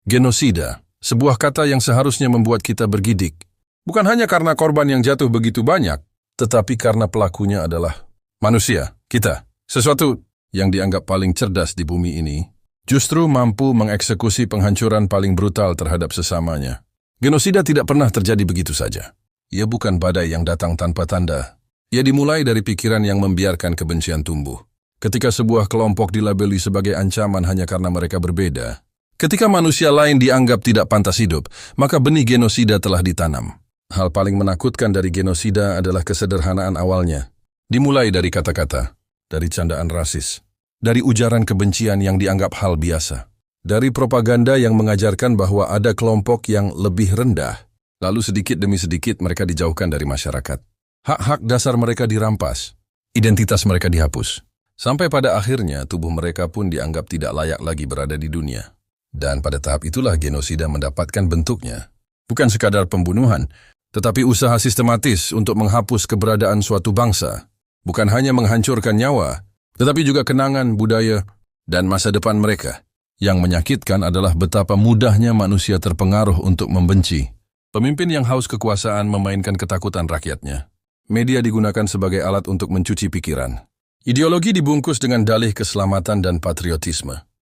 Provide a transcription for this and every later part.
Genosida, sebuah kata yang seharusnya membuat kita bergidik. Bukan hanya karena korban yang jatuh begitu banyak, tetapi karena pelakunya adalah manusia, kita. Sesuatu yang dianggap paling cerdas di bumi ini, justru mampu mengeksekusi penghancuran paling brutal terhadap sesamanya. Genosida tidak pernah terjadi begitu saja. Ia bukan badai yang datang tanpa tanda. Ia dimulai dari pikiran yang membiarkan kebencian tumbuh. Ketika sebuah kelompok dilabeli sebagai ancaman hanya karena mereka berbeda, ketika manusia lain dianggap tidak pantas hidup, maka benih genosida telah ditanam. Hal paling menakutkan dari genosida adalah kesederhanaan awalnya. Dimulai dari kata-kata, dari candaan rasis, dari ujaran kebencian yang dianggap hal biasa, dari propaganda yang mengajarkan bahwa ada kelompok yang lebih rendah, lalu sedikit demi sedikit mereka dijauhkan dari masyarakat. Hak-hak dasar mereka dirampas, identitas mereka dihapus, sampai pada akhirnya tubuh mereka pun dianggap tidak layak lagi berada di dunia. Dan pada tahap itulah genosida mendapatkan bentuknya. Bukan sekadar pembunuhan, tetapi usaha sistematis untuk menghapus keberadaan suatu bangsa. Bukan hanya menghancurkan nyawa, tetapi juga kenangan, budaya, dan masa depan mereka. Yang menyakitkan adalah betapa mudahnya manusia terpengaruh untuk membenci. Pemimpin yang haus kekuasaan memainkan ketakutan rakyatnya. Media digunakan sebagai alat untuk mencuci pikiran. Ideologi dibungkus dengan dalih keselamatan dan patriotisme.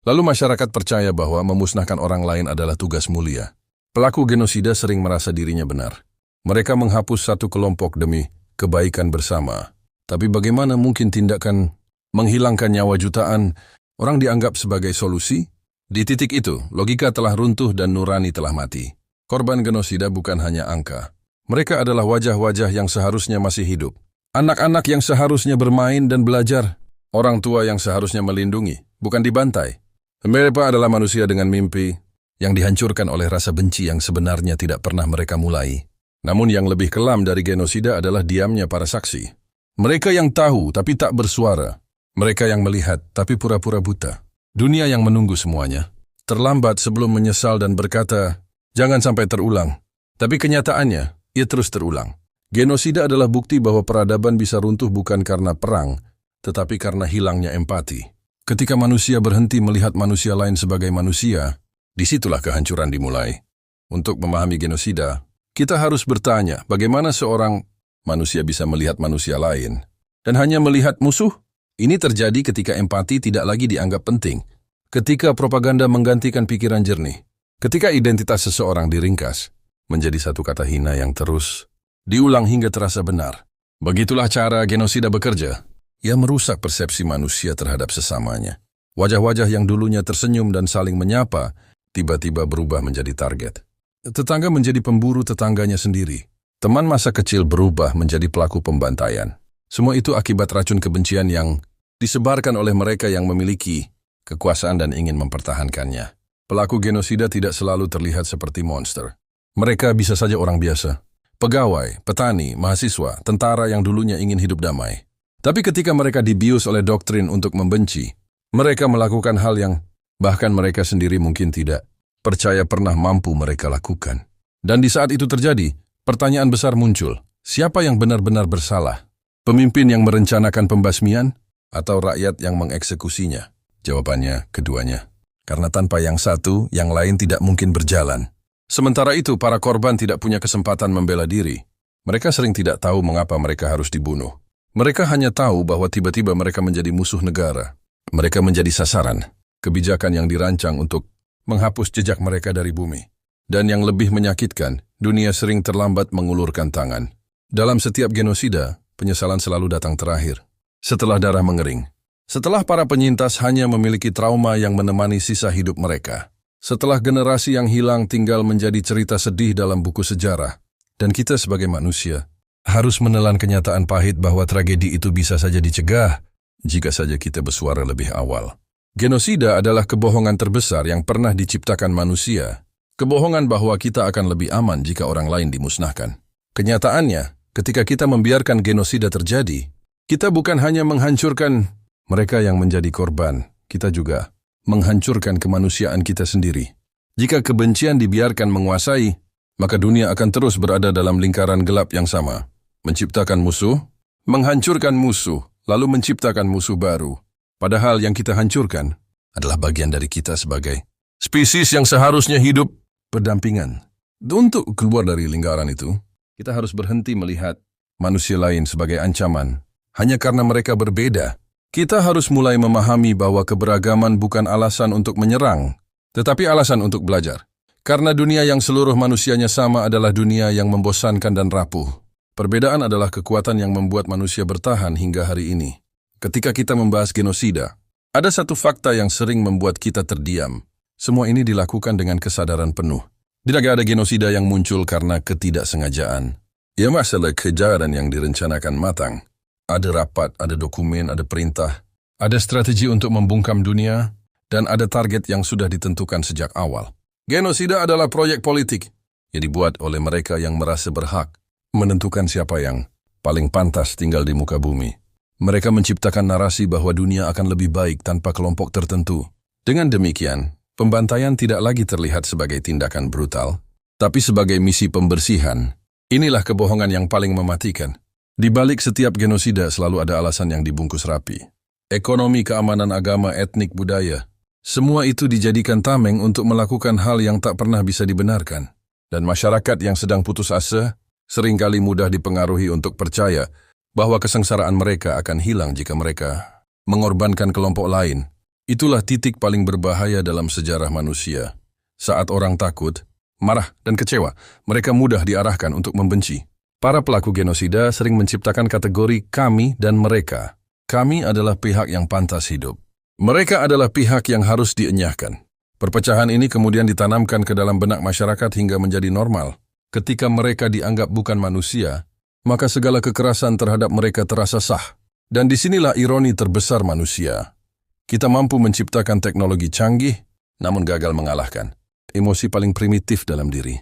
Lalu masyarakat percaya bahwa memusnahkan orang lain adalah tugas mulia. Pelaku genosida sering merasa dirinya benar. Mereka menghapus satu kelompok demi kebaikan bersama. Tapi bagaimana mungkin tindakan menghilangkan nyawa jutaan orang dianggap sebagai solusi? Di titik itu, logika telah runtuh dan nurani telah mati. Korban genosida bukan hanya angka. Mereka adalah wajah-wajah yang seharusnya masih hidup. Anak-anak yang seharusnya bermain dan belajar. Orang tua yang seharusnya melindungi, bukan dibantai. Mereka adalah manusia dengan mimpi yang dihancurkan oleh rasa benci yang sebenarnya tidak pernah mereka mulai. Namun yang lebih kelam dari genosida adalah diamnya para saksi. Mereka yang tahu tapi tak bersuara. Mereka yang melihat tapi pura-pura buta. Dunia yang menunggu semuanya. Terlambat sebelum menyesal dan berkata, jangan sampai terulang. Tapi kenyataannya, ia terus terulang. Genosida adalah bukti bahwa peradaban bisa runtuh bukan karena perang, tetapi karena hilangnya empati. Ketika manusia berhenti melihat manusia lain sebagai manusia, disitulah kehancuran dimulai. Untuk memahami genosida, kita harus bertanya bagaimana seorang manusia bisa melihat manusia lain. Dan hanya melihat musuh? Ini terjadi ketika empati tidak lagi dianggap penting. Ketika propaganda menggantikan pikiran jernih. Ketika identitas seseorang diringkas menjadi satu kata hina yang terus diulang hingga terasa benar. Begitulah cara genosida bekerja. Ia merusak persepsi manusia terhadap sesamanya. Wajah-wajah yang dulunya tersenyum dan saling menyapa, tiba-tiba berubah menjadi target. Tetangga menjadi pemburu tetangganya sendiri. Teman masa kecil berubah menjadi pelaku pembantaian. Semua itu akibat racun kebencian yang disebarkan oleh mereka yang memiliki kekuasaan dan ingin mempertahankannya. Pelaku genosida tidak selalu terlihat seperti monster. Mereka bisa saja orang biasa. Pegawai, petani, mahasiswa, tentara yang dulunya ingin hidup damai. Tapi ketika mereka dibius oleh doktrin untuk membenci, mereka melakukan hal yang bahkan mereka sendiri mungkin tidak percaya pernah mampu mereka lakukan. Dan di saat itu terjadi, pertanyaan besar muncul. Siapa yang benar-benar bersalah? Pemimpin yang merencanakan pembasmian atau rakyat yang mengeksekusinya? Jawabannya keduanya. Karena tanpa yang satu, yang lain tidak mungkin berjalan. Sementara itu, para korban tidak punya kesempatan membela diri. Mereka sering tidak tahu mengapa mereka harus dibunuh. Mereka hanya tahu bahwa tiba-tiba mereka menjadi musuh negara. Mereka menjadi sasaran, kebijakan yang dirancang untuk menghapus jejak mereka dari bumi. Dan yang lebih menyakitkan, dunia sering terlambat mengulurkan tangan. Dalam setiap genosida, penyesalan selalu datang terakhir. Setelah darah mengering. Setelah para penyintas hanya memiliki trauma yang menemani sisa hidup mereka. Setelah generasi yang hilang tinggal menjadi cerita sedih dalam buku sejarah. Dan kita sebagai manusia harus menelan kenyataan pahit bahwa tragedi itu bisa saja dicegah jika saja kita bersuara lebih awal. Genosida adalah kebohongan terbesar yang pernah diciptakan manusia. Kebohongan bahwa kita akan lebih aman jika orang lain dimusnahkan. Kenyataannya, ketika kita membiarkan genosida terjadi, kita bukan hanya menghancurkan mereka yang menjadi korban, kita juga menghancurkan kemanusiaan kita sendiri. Jika kebencian dibiarkan menguasai, maka dunia akan terus berada dalam lingkaran gelap yang sama. Menciptakan musuh, menghancurkan musuh, lalu menciptakan musuh baru. Padahal yang kita hancurkan adalah bagian dari kita sebagai Spesies yang seharusnya hidup berdampingan. Untuk keluar dari lingkaran itu, kita harus berhenti melihat manusia lain sebagai ancaman. Hanya karena mereka berbeda, kita harus mulai memahami bahwa keberagaman bukan alasan untuk menyerang, tetapi alasan untuk belajar. Karena dunia yang seluruh manusianya sama adalah dunia yang membosankan dan rapuh. Perbedaan adalah kekuatan yang membuat manusia bertahan hingga hari ini. Ketika kita membahas genosida, ada satu fakta yang sering membuat kita terdiam. Semua ini dilakukan dengan kesadaran penuh. Tidak ada genosida yang muncul karena ketidaksengajaan. Ya, masalah kejahatan yang direncanakan matang. Ada rapat, ada dokumen, ada perintah, ada strategi untuk membungkam dunia, dan ada target yang sudah ditentukan sejak awal. Genosida adalah proyek politik yang dibuat oleh mereka yang merasa berhak menentukan siapa yang paling pantas tinggal di muka bumi. Mereka menciptakan narasi bahwa dunia akan lebih baik tanpa kelompok tertentu. Dengan demikian, pembantaian tidak lagi terlihat sebagai tindakan brutal, tapi sebagai misi pembersihan. Inilah kebohongan yang paling mematikan. Di balik setiap genosida selalu ada alasan yang dibungkus rapi. Ekonomi, keamanan, agama, etnik, budaya. Semua itu dijadikan tameng untuk melakukan hal yang tak pernah bisa dibenarkan. Dan masyarakat yang sedang putus asa seringkali mudah dipengaruhi untuk percaya bahwa kesengsaraan mereka akan hilang jika mereka mengorbankan kelompok lain. Itulah titik paling berbahaya dalam sejarah manusia. Saat orang takut, marah, dan kecewa, mereka mudah diarahkan untuk membenci. Para pelaku genosida sering menciptakan kategori kami dan mereka. Kami adalah pihak yang pantas hidup. Mereka adalah pihak yang harus dienyahkan. Perpecahan ini kemudian ditanamkan ke dalam benak masyarakat hingga menjadi normal. Ketika mereka dianggap bukan manusia, maka segala kekerasan terhadap mereka terasa sah. Dan disinilah ironi terbesar manusia. Kita mampu menciptakan teknologi canggih, namun gagal mengalahkan emosi paling primitif dalam diri.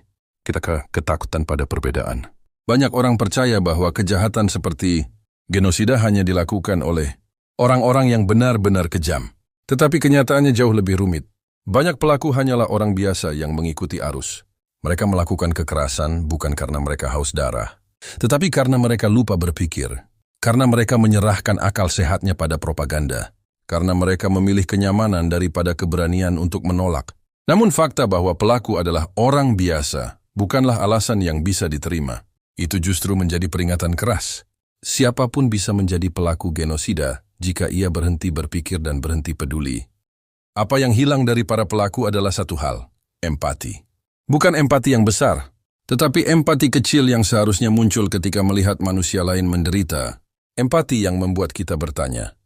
Kita ketakutan pada perbedaan. Banyak orang percaya bahwa kejahatan seperti genosida hanya dilakukan oleh orang-orang yang benar-benar kejam. Tetapi kenyataannya jauh lebih rumit. Banyak pelaku hanyalah orang biasa yang mengikuti arus. Mereka melakukan kekerasan bukan karena mereka haus darah, tetapi karena mereka lupa berpikir. Karena mereka menyerahkan akal sehatnya pada propaganda. Karena mereka memilih kenyamanan daripada keberanian untuk menolak. Namun fakta bahwa pelaku adalah orang biasa bukanlah alasan yang bisa diterima. Itu justru menjadi peringatan keras. Siapapun bisa menjadi pelaku genosida jika ia berhenti berpikir dan berhenti peduli. Apa yang hilang dari para pelaku adalah satu hal, empati. Bukan empati yang besar, tetapi empati kecil yang seharusnya muncul ketika melihat manusia lain menderita. Empati yang membuat kita bertanya,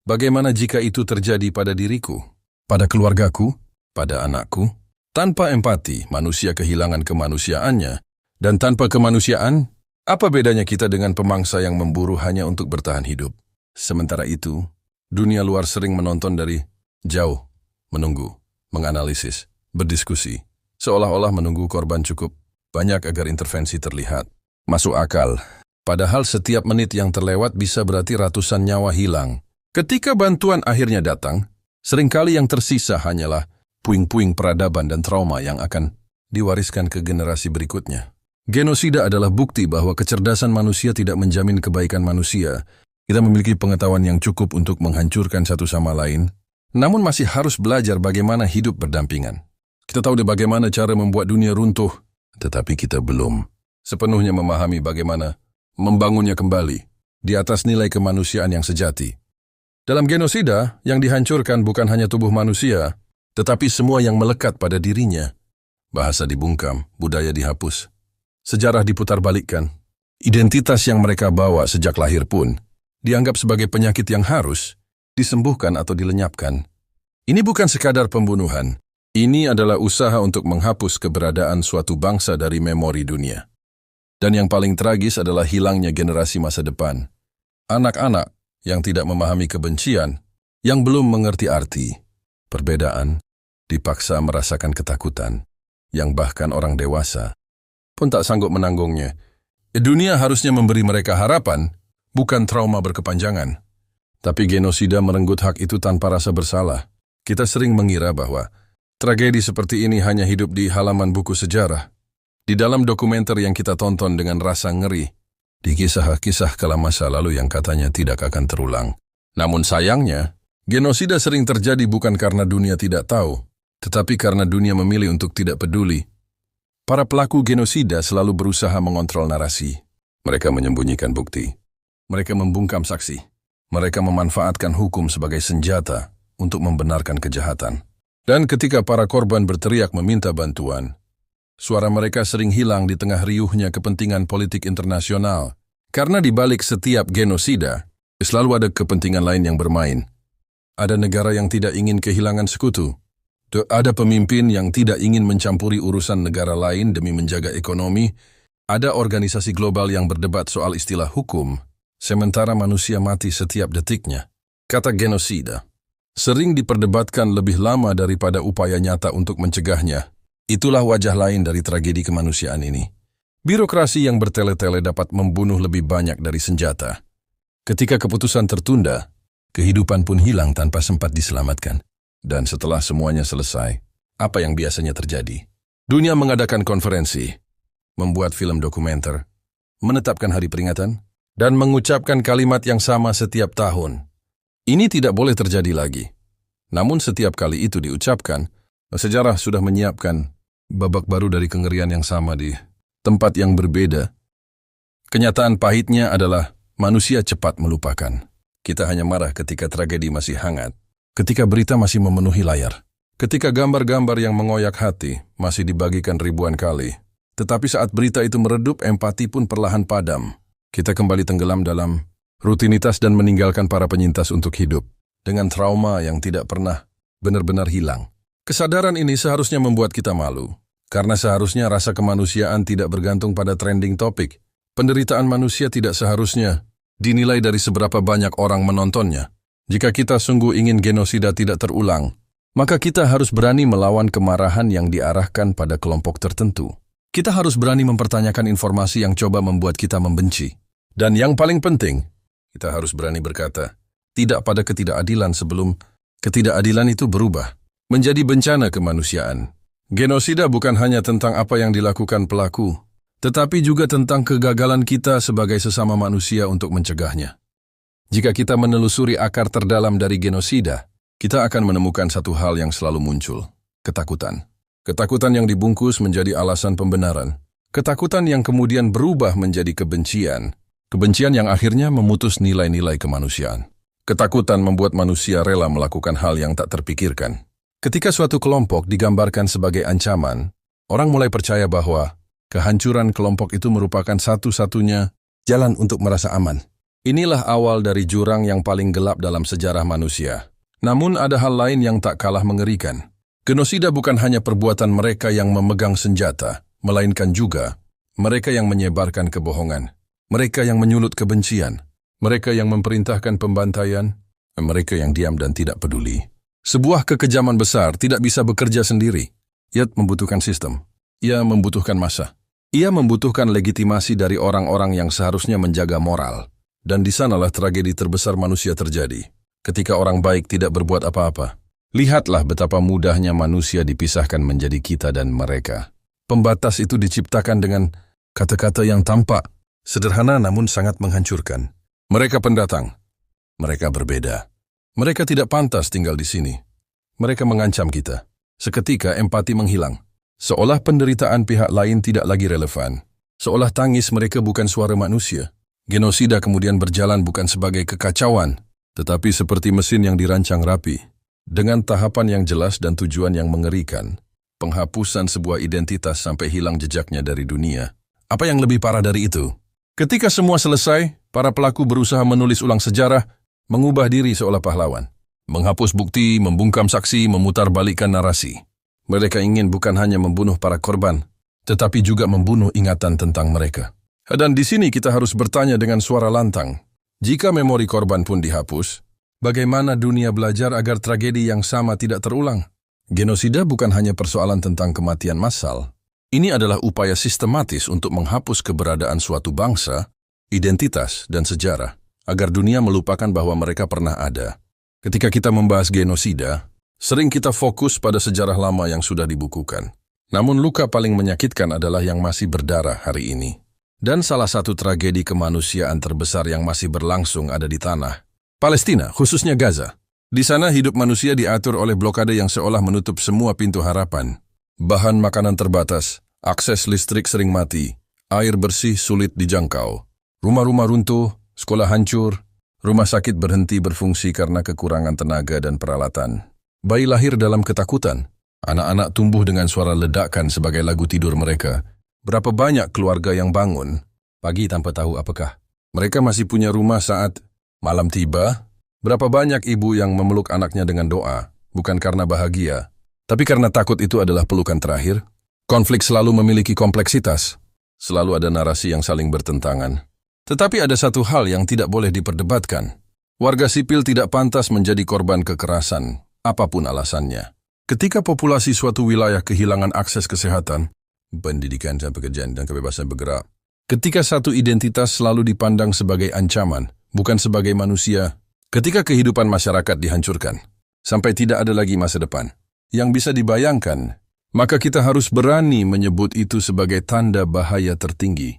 bagaimana jika itu terjadi pada diriku, pada keluargaku, pada anakku? Tanpa empati, manusia kehilangan kemanusiaannya. Dan tanpa kemanusiaan, apa bedanya kita dengan pemangsa yang memburu hanya untuk bertahan hidup? Sementara itu, dunia luar sering menonton dari jauh, menunggu, menganalisis, berdiskusi, seolah-olah menunggu korban cukup banyak agar intervensi terlihat. Masuk akal. Padahal setiap menit yang terlewat bisa berarti ratusan nyawa hilang. Ketika bantuan akhirnya datang, seringkali yang tersisa hanyalah puing-puing peradaban dan trauma yang akan diwariskan ke generasi berikutnya. Genosida adalah bukti bahwa kecerdasan manusia tidak menjamin kebaikan manusia. Kita memiliki pengetahuan yang cukup untuk menghancurkan satu sama lain, namun masih harus belajar bagaimana hidup berdampingan. Kita tahu bagaimana cara membuat dunia runtuh, tetapi kita belum sepenuhnya memahami bagaimana membangunnya kembali di atas nilai kemanusiaan yang sejati. Dalam genosida, yang dihancurkan bukan hanya tubuh manusia, tetapi semua yang melekat pada dirinya. Bahasa dibungkam, budaya dihapus. Sejarah diputarbalikkan. Identitas yang mereka bawa sejak lahir pun dianggap sebagai penyakit yang harus disembuhkan atau dilenyapkan. Ini bukan sekadar pembunuhan. Ini adalah usaha untuk menghapus keberadaan suatu bangsa dari memori dunia. Dan yang paling tragis adalah hilangnya generasi masa depan. Anak-anak yang tidak memahami kebencian, yang belum mengerti arti perbedaan, dipaksa merasakan ketakutan, yang bahkan orang dewasa pun tak sanggup menanggungnya. Dunia harusnya memberi mereka harapan, bukan trauma berkepanjangan. Tapi genosida merenggut hak itu tanpa rasa bersalah. Kita sering mengira bahwa tragedi seperti ini hanya hidup di halaman buku sejarah. Di dalam dokumenter yang kita tonton dengan rasa ngeri, di kisah-kisah kala masa lalu yang katanya tidak akan terulang. Namun sayangnya, genosida sering terjadi bukan karena dunia tidak tahu, Tetapi karena dunia memilih untuk tidak peduli, para pelaku genosida selalu berusaha mengontrol narasi. Mereka menyembunyikan bukti. Mereka membungkam saksi. Mereka memanfaatkan hukum sebagai senjata untuk membenarkan kejahatan. Dan ketika para korban berteriak meminta bantuan, suara mereka sering hilang di tengah riuhnya kepentingan politik internasional. Karena di balik setiap genosida, selalu ada kepentingan lain yang bermain. Ada negara yang tidak ingin kehilangan sekutu. Ada pemimpin yang tidak ingin mencampuri urusan negara lain demi menjaga ekonomi. Ada organisasi global yang berdebat soal istilah hukum, sementara manusia mati setiap detiknya. Kata genosida sering diperdebatkan lebih lama daripada upaya nyata untuk mencegahnya. Itulah wajah lain dari tragedi kemanusiaan ini. Birokrasi yang bertele-tele dapat membunuh lebih banyak dari senjata. Ketika keputusan tertunda, kehidupan pun hilang tanpa sempat diselamatkan. Dan setelah semuanya selesai, apa yang biasanya terjadi? Dunia mengadakan konferensi, membuat film dokumenter, menetapkan hari peringatan, dan mengucapkan kalimat yang sama setiap tahun. Ini tidak boleh terjadi lagi. Namun setiap kali itu diucapkan, sejarah sudah menyiapkan babak baru dari kengerian yang sama di tempat yang berbeda. Kenyataan pahitnya adalah manusia cepat melupakan. Kita hanya marah ketika tragedi masih hangat, ketika berita masih memenuhi layar, ketika gambar-gambar yang mengoyak hati masih dibagikan ribuan kali. Tetapi saat berita itu meredup, empati pun perlahan padam. Kita kembali tenggelam dalam rutinitas dan meninggalkan para penyintas untuk hidup dengan trauma yang tidak pernah benar-benar hilang. Kesadaran ini seharusnya membuat kita malu, karena seharusnya rasa kemanusiaan tidak bergantung pada trending topik. Penderitaan manusia tidak seharusnya dinilai dari seberapa banyak orang menontonnya. Jika kita sungguh ingin genosida tidak terulang, maka kita harus berani melawan kemarahan yang diarahkan pada kelompok tertentu. Kita harus berani mempertanyakan informasi yang coba membuat kita membenci. Dan yang paling penting, kita harus berani berkata, tidak pada ketidakadilan sebelum ketidakadilan itu berubah menjadi bencana kemanusiaan. Genosida bukan hanya tentang apa yang dilakukan pelaku, tetapi juga tentang kegagalan kita sebagai sesama manusia untuk mencegahnya. Jika kita menelusuri akar terdalam dari genosida, kita akan menemukan satu hal yang selalu muncul, ketakutan. Ketakutan yang dibungkus menjadi alasan pembenaran. Ketakutan yang kemudian berubah menjadi kebencian. Kebencian yang akhirnya memutus nilai-nilai kemanusiaan. Ketakutan membuat manusia rela melakukan hal yang tak terpikirkan. Ketika suatu kelompok digambarkan sebagai ancaman, orang mulai percaya bahwa kehancuran kelompok itu merupakan satu-satunya jalan untuk merasa aman. Inilah awal dari jurang yang paling gelap dalam sejarah manusia. Namun ada hal lain yang tak kalah mengerikan. Genosida bukan hanya perbuatan mereka yang memegang senjata, melainkan juga mereka yang menyebarkan kebohongan. Mereka yang menyulut kebencian, mereka yang memerintahkan pembantaian, mereka yang diam dan tidak peduli. Sebuah kekejaman besar tidak bisa bekerja sendiri. Ia membutuhkan sistem. Ia membutuhkan massa. Ia membutuhkan legitimasi dari orang-orang yang seharusnya menjaga moral. Dan di sanalah tragedi terbesar manusia terjadi. Ketika orang baik tidak berbuat apa-apa. Lihatlah betapa mudahnya manusia dipisahkan menjadi kita dan mereka. Pembatas itu diciptakan dengan kata-kata yang tampak. Sederhana namun sangat menghancurkan. Mereka pendatang. Mereka berbeda. Mereka tidak pantas tinggal di sini. Mereka mengancam kita. Seketika empati menghilang. Seolah penderitaan pihak lain tidak lagi relevan. Seolah tangis mereka bukan suara manusia. Genosida kemudian berjalan bukan sebagai kekacauan, tetapi seperti mesin yang dirancang rapi. Dengan tahapan yang jelas dan tujuan yang mengerikan. Penghapusan sebuah identitas sampai hilang jejaknya dari dunia. Apa yang lebih parah dari itu? Ketika semua selesai, para pelaku berusaha menulis ulang sejarah, mengubah diri seolah pahlawan. Menghapus bukti, membungkam saksi, memutarbalikkan narasi. Mereka ingin bukan hanya membunuh para korban, tetapi juga membunuh ingatan tentang mereka. Dan di sini kita harus bertanya dengan suara lantang. Jika memori korban pun dihapus, bagaimana dunia belajar agar tragedi yang sama tidak terulang? Genosida bukan hanya persoalan tentang kematian massal. Ini adalah upaya sistematis untuk menghapus keberadaan suatu bangsa, identitas, dan sejarah, agar dunia melupakan bahwa mereka pernah ada. Ketika kita membahas genosida, sering kita fokus pada sejarah lama yang sudah dibukukan. Namun luka paling menyakitkan adalah yang masih berdarah hari ini. Dan salah satu tragedi kemanusiaan terbesar yang masih berlangsung ada di tanah Palestina, khususnya Gaza. Di sana hidup manusia diatur oleh blokade yang seolah menutup semua pintu harapan. Bahan makanan terbatas, akses listrik sering mati, air bersih sulit dijangkau. Rumah-rumah runtuh, sekolah hancur, rumah sakit berhenti berfungsi karena kekurangan tenaga dan peralatan. Bayi lahir dalam ketakutan. Anak-anak tumbuh dengan suara ledakan sebagai lagu tidur mereka. Berapa banyak keluarga yang bangun pagi tanpa tahu apakah mereka masih punya rumah saat malam tiba? Berapa banyak ibu yang memeluk anaknya dengan doa, bukan karena bahagia, tapi karena takut itu adalah pelukan terakhir? Konflik selalu memiliki kompleksitas. Selalu ada narasi yang saling bertentangan. Tetapi ada satu hal yang tidak boleh diperdebatkan. Warga sipil tidak pantas menjadi korban kekerasan, apapun alasannya. Ketika populasi suatu wilayah kehilangan akses kesehatan, pendidikan dan pekerjaan dan kebebasan bergerak, ketika satu identitas selalu dipandang sebagai ancaman, bukan sebagai manusia, ketika kehidupan masyarakat dihancurkan, sampai tidak ada lagi masa depan yang bisa dibayangkan, maka kita harus berani menyebut itu sebagai tanda bahaya tertinggi.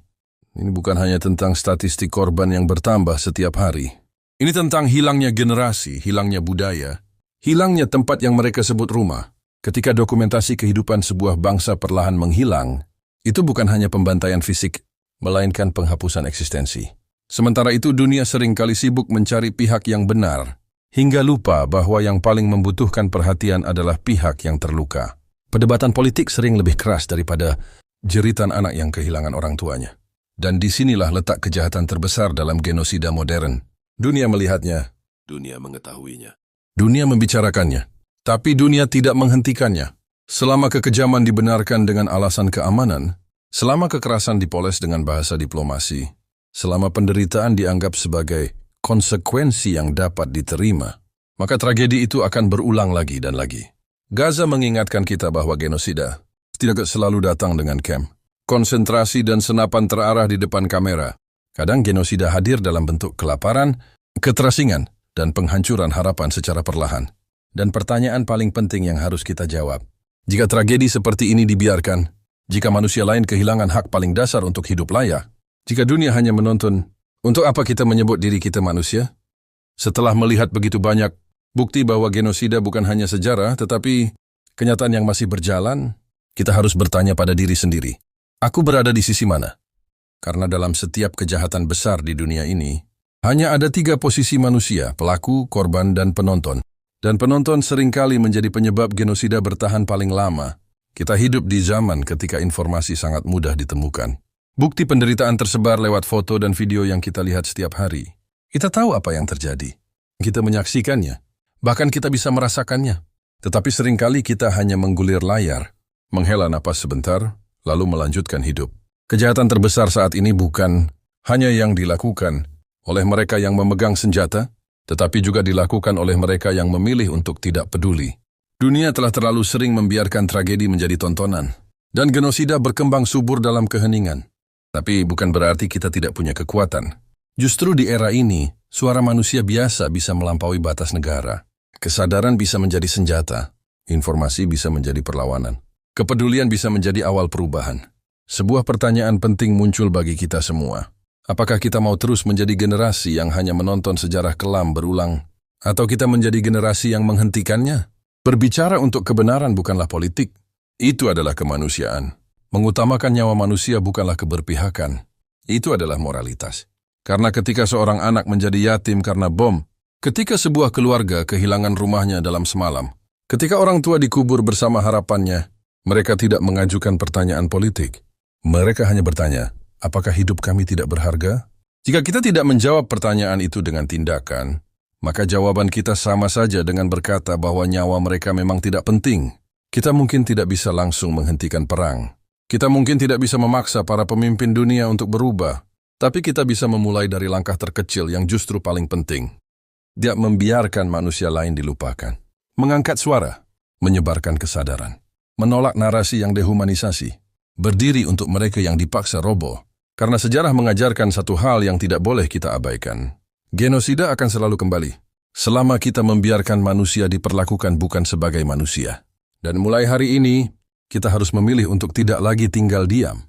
Ini bukan hanya tentang statistik korban yang bertambah setiap hari. Ini tentang hilangnya generasi, hilangnya budaya, hilangnya tempat yang mereka sebut rumah. Ketika dokumentasi kehidupan sebuah bangsa perlahan menghilang, itu bukan hanya pembantaian fisik, melainkan penghapusan eksistensi. Sementara itu dunia seringkali sibuk mencari pihak yang benar, hingga lupa bahwa yang paling membutuhkan perhatian adalah pihak yang terluka. Perdebatan politik sering lebih keras daripada jeritan anak yang kehilangan orang tuanya. Dan disinilah letak kejahatan terbesar dalam genosida modern. Dunia melihatnya, dunia mengetahuinya. Dunia membicarakannya, tapi dunia tidak menghentikannya. Selama kekejaman dibenarkan dengan alasan keamanan, selama kekerasan dipoles dengan bahasa diplomasi, selama penderitaan dianggap sebagai konsekuensi yang dapat diterima, maka tragedi itu akan berulang lagi dan lagi. Gaza mengingatkan kita bahwa genosida tidak selalu datang dengan camp, konsentrasi dan senapan terarah di depan kamera. Kadang genosida hadir dalam bentuk kelaparan, keterasingan, dan penghancuran harapan secara perlahan. Dan pertanyaan paling penting yang harus kita jawab, jika tragedi seperti ini dibiarkan, jika manusia lain kehilangan hak paling dasar untuk hidup layak, jika dunia hanya menonton, untuk apa kita menyebut diri kita manusia? Setelah melihat begitu banyak bukti bahwa genosida bukan hanya sejarah, tetapi kenyataan yang masih berjalan, kita harus bertanya pada diri sendiri, aku berada di sisi mana? Karena dalam setiap kejahatan besar di dunia ini, hanya ada 3 posisi manusia, pelaku, korban, dan penonton. Dan penonton seringkali menjadi penyebab genosida bertahan paling lama. Kita hidup di zaman ketika informasi sangat mudah ditemukan. Bukti penderitaan tersebar lewat foto dan video yang kita lihat setiap hari. Kita tahu apa yang terjadi. Kita menyaksikannya. Bahkan kita bisa merasakannya. Tetapi seringkali kita hanya menggulir layar, menghela napas sebentar, lalu melanjutkan hidup. Kejahatan terbesar saat ini bukan hanya yang dilakukan oleh mereka yang memegang senjata, tetapi juga dilakukan oleh mereka yang memilih untuk tidak peduli. Dunia telah terlalu sering membiarkan tragedi menjadi tontonan, dan genosida berkembang subur dalam keheningan. Tapi bukan berarti kita tidak punya kekuatan. Justru di era ini, suara manusia biasa bisa melampaui batas negara. Kesadaran bisa menjadi senjata, informasi bisa menjadi perlawanan. Kepedulian bisa menjadi awal perubahan. Sebuah pertanyaan penting muncul bagi kita semua. Apakah kita mau terus menjadi generasi yang hanya menonton sejarah kelam berulang, atau kita menjadi generasi yang menghentikannya? Berbicara untuk kebenaran bukanlah politik. Itu adalah kemanusiaan. Mengutamakan nyawa manusia bukanlah keberpihakan. Itu adalah moralitas. Karena ketika seorang anak menjadi yatim karena bom, ketika sebuah keluarga kehilangan rumahnya dalam semalam, ketika orang tua dikubur bersama harapannya, mereka tidak mengajukan pertanyaan politik. Mereka hanya bertanya, apakah hidup kami tidak berharga? Jika kita tidak menjawab pertanyaan itu dengan tindakan, maka jawaban kita sama saja dengan berkata bahwa nyawa mereka memang tidak penting. Kita mungkin tidak bisa langsung menghentikan perang. Kita mungkin tidak bisa memaksa para pemimpin dunia untuk berubah. Tapi kita bisa memulai dari langkah terkecil yang justru paling penting. Tidak membiarkan manusia lain dilupakan. Mengangkat suara, menyebarkan kesadaran. Menolak narasi yang dehumanisasi. Berdiri untuk mereka yang dipaksa roboh. Karena sejarah mengajarkan satu hal yang tidak boleh kita abaikan. Genosida akan selalu kembali, selama kita membiarkan manusia diperlakukan bukan sebagai manusia. Dan mulai hari ini, kita harus memilih untuk tidak lagi tinggal diam.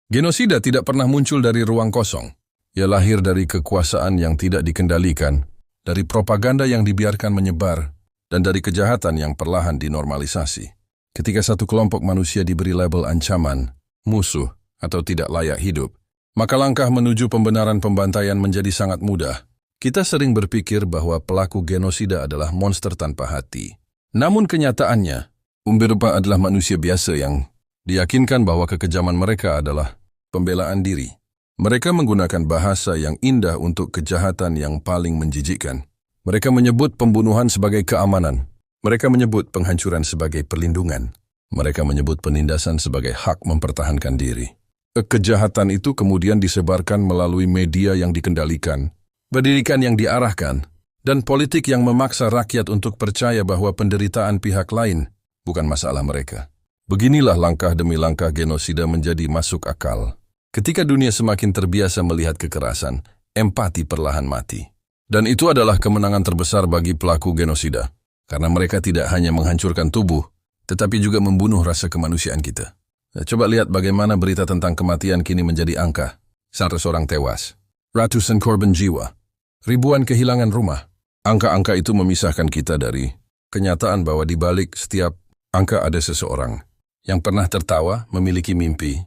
Genosida tidak pernah muncul dari ruang kosong. Ia lahir dari kekuasaan yang tidak dikendalikan, dari propaganda yang dibiarkan menyebar, dan dari kejahatan yang perlahan dinormalisasi. Ketika satu kelompok manusia diberi label ancaman, musuh, atau tidak layak hidup, maka langkah menuju pembenaran pembantaian menjadi sangat mudah. Kita sering berpikir bahwa pelaku genosida adalah monster tanpa hati. Namun kenyataannya, Umberpa adalah manusia biasa yang diyakinkan bahwa kekejaman mereka adalah pembelaan diri. Mereka menggunakan bahasa yang indah untuk kejahatan yang paling menjijikkan. Mereka menyebut pembunuhan sebagai keamanan. Mereka menyebut penghancuran sebagai perlindungan. Mereka menyebut penindasan sebagai hak mempertahankan diri. Kejahatan itu kemudian disebarkan melalui media yang dikendalikan, pendidikan yang diarahkan, dan politik yang memaksa rakyat untuk percaya bahwa penderitaan pihak lain bukan masalah mereka. Beginilah langkah demi langkah genosida menjadi masuk akal. Ketika dunia semakin terbiasa melihat kekerasan, empati perlahan mati. Dan itu adalah kemenangan terbesar bagi pelaku genosida, karena mereka tidak hanya menghancurkan tubuh, tetapi juga membunuh rasa kemanusiaan kita. Coba lihat bagaimana berita tentang kematian kini menjadi angka. 100 orang tewas, ratusan korban jiwa, ribuan kehilangan rumah. Angka-angka itu memisahkan kita dari kenyataan bahwa di balik setiap angka ada seseorang yang pernah tertawa, memiliki mimpi,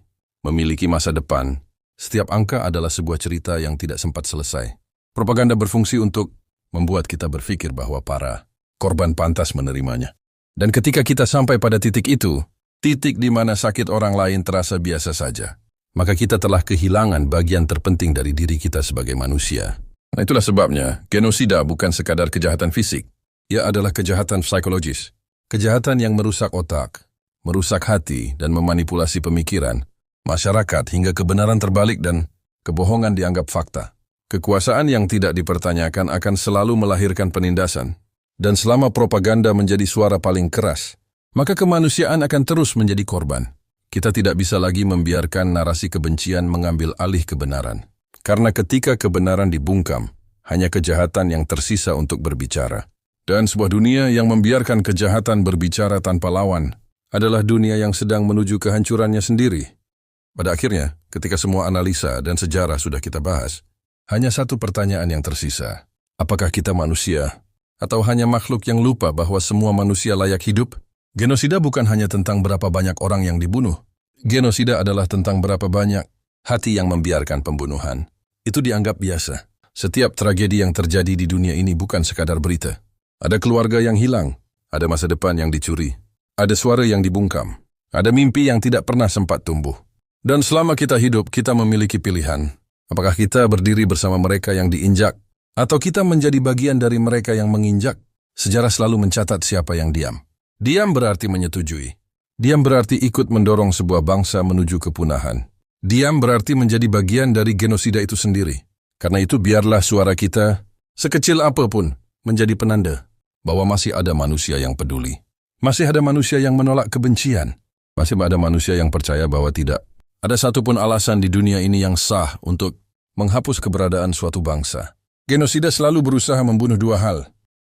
memiliki masa depan. Setiap angka adalah sebuah cerita yang tidak sempat selesai. Propaganda berfungsi untuk membuat kita berpikir bahwa para korban pantas menerimanya. Dan ketika kita sampai pada titik itu, titik di mana sakit orang lain terasa biasa saja, maka kita telah kehilangan bagian terpenting dari diri kita sebagai manusia. Nah, itulah sebabnya genosida bukan sekadar kejahatan fisik. Ia adalah kejahatan psikologis. Kejahatan yang merusak otak, merusak hati, dan memanipulasi pemikiran, masyarakat hingga kebenaran terbalik dan kebohongan dianggap fakta. Kekuasaan yang tidak dipertanyakan akan selalu melahirkan penindasan. Dan selama propaganda menjadi suara paling keras, maka kemanusiaan akan terus menjadi korban. Kita tidak bisa lagi membiarkan narasi kebencian mengambil alih kebenaran. Karena ketika kebenaran dibungkam, hanya kejahatan yang tersisa untuk berbicara. Dan sebuah dunia yang membiarkan kejahatan berbicara tanpa lawan adalah dunia yang sedang menuju kehancurannya sendiri. Pada akhirnya, ketika semua analisa dan sejarah sudah kita bahas, hanya satu pertanyaan yang tersisa. Apakah kita manusia, atau hanya makhluk yang lupa bahwa semua manusia layak hidup? Genosida bukan hanya tentang berapa banyak orang yang dibunuh. Genosida adalah tentang berapa banyak hati yang membiarkan pembunuhan. Itu dianggap biasa. Setiap tragedi yang terjadi di dunia ini bukan sekadar berita. Ada keluarga yang hilang, ada masa depan yang dicuri, ada suara yang dibungkam, ada mimpi yang tidak pernah sempat tumbuh. Dan selama kita hidup, kita memiliki pilihan. Apakah kita berdiri bersama mereka yang diinjak, atau kita menjadi bagian dari mereka yang menginjak? Sejarah selalu mencatat siapa yang diam. Diam berarti menyetujui. Diam berarti ikut mendorong sebuah bangsa menuju kepunahan. Diam berarti menjadi bagian dari genosida itu sendiri. Karena itu biarlah suara kita, sekecil apapun, menjadi penanda bahwa masih ada manusia yang peduli. Masih ada manusia yang menolak kebencian. Masih ada manusia yang percaya bahwa tidak ada satupun alasan di dunia ini yang sah untuk menghapus keberadaan suatu bangsa. Genosida selalu berusaha membunuh dua hal,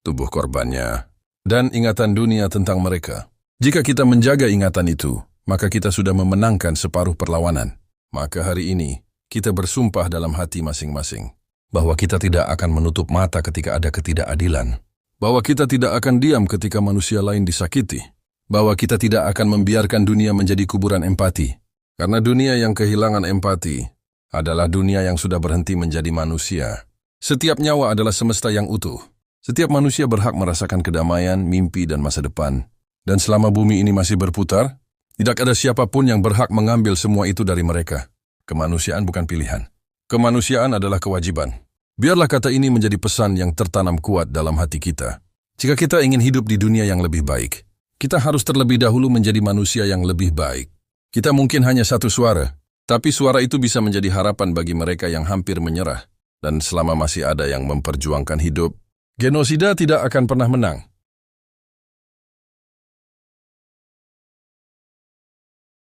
tubuh korbannya dan ingatan dunia tentang mereka. Jika kita menjaga ingatan itu, maka kita sudah memenangkan separuh perlawanan. Maka hari ini, kita bersumpah dalam hati masing-masing bahwa kita tidak akan menutup mata ketika ada ketidakadilan, bahwa kita tidak akan diam ketika manusia lain disakiti, bahwa kita tidak akan membiarkan dunia menjadi kuburan empati. Karena dunia yang kehilangan empati adalah dunia yang sudah berhenti menjadi manusia. Setiap nyawa adalah semesta yang utuh. Setiap manusia berhak merasakan kedamaian, mimpi, dan masa depan. Dan selama bumi ini masih berputar, tidak ada siapapun yang berhak mengambil semua itu dari mereka. Kemanusiaan bukan pilihan. Kemanusiaan adalah kewajiban. Biarlah kata ini menjadi pesan yang tertanam kuat dalam hati kita. Jika kita ingin hidup di dunia yang lebih baik, kita harus terlebih dahulu menjadi manusia yang lebih baik. Kita mungkin hanya satu suara, tapi suara itu bisa menjadi harapan bagi mereka yang hampir menyerah. Dan selama masih ada yang memperjuangkan hidup, genosida tidak akan pernah menang.